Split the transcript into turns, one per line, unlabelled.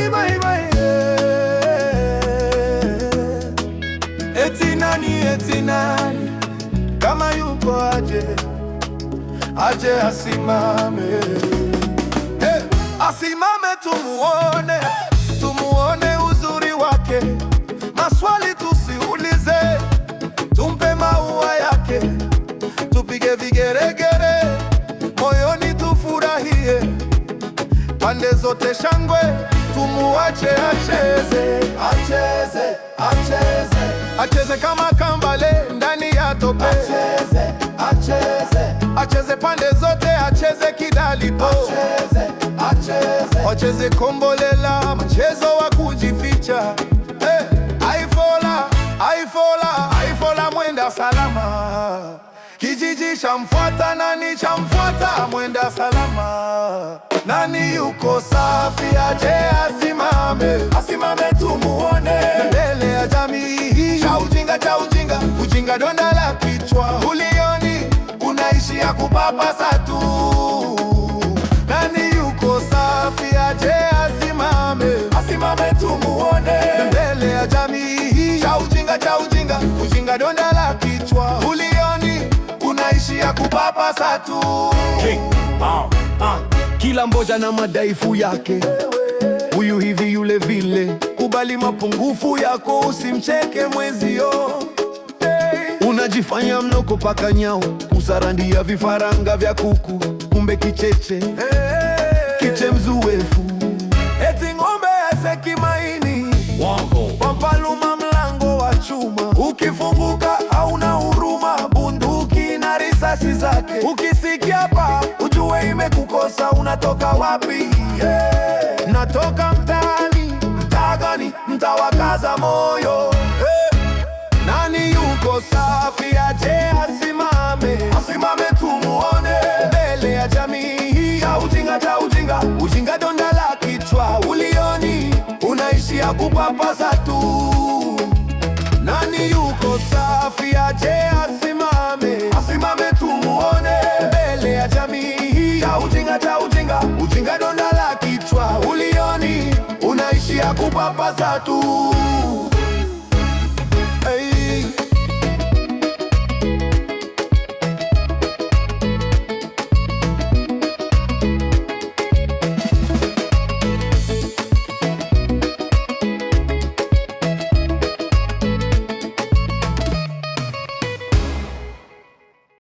bye bye bye. Eti nani kama yuko aje asimame. Hey, asimame tumuone uzuri wake. Maswali tusiulize, tumpe maua yake. Tupige vigeregere, moyoni tufurahie. Pande zote shangwe, tumuache acheze kama kambale ndani ya tope. Acheze pande zote, acheze kidalipo. Acheze kombolela, mchezo wa kujificha. Hey, aifola mwenda salama. Kijiji chamfuata, nani chamfuata mwenda salama. Nani yuko safi aje asimame tumuone. Mbele ya jamii ujinga donda la kichwa. Ulioni unaishia kupapasa tu. Nani yuko safi aje asimame tumuone. Mbele ya jamii ujinga donda la kichwa. Ulioni unaishia kupapasa tu. Kila mmoja na madhaifu yake, huyu hivi yule vile. Kubali mapungufu yako, usimcheke mwenzio. Unajifanya mnoko paka nyao, kusarandia vifaranga vya kuku, kumbe kicheche mzuefu. Eti ng'ombe aseki maini, pampaluma mlango wa chuma. Ukifunguka hauna huruma, bunduki na risasi zake. Ukisikia pa ujue imekukosa, unatoka wapi? Natoka mtaani. Mtaa gani? Mtaa wa Kazamoyo. Nani yuko safi aje asimame tumuone. Mbele ya jamii ujinga donda la kichwa. Ulioni unaishia kupapasa tu. Nani yuko safi aje asimame tumuone. Mbele ya jamii ujinga donda la kichwa. Ulioni unaishia kupapasa tu.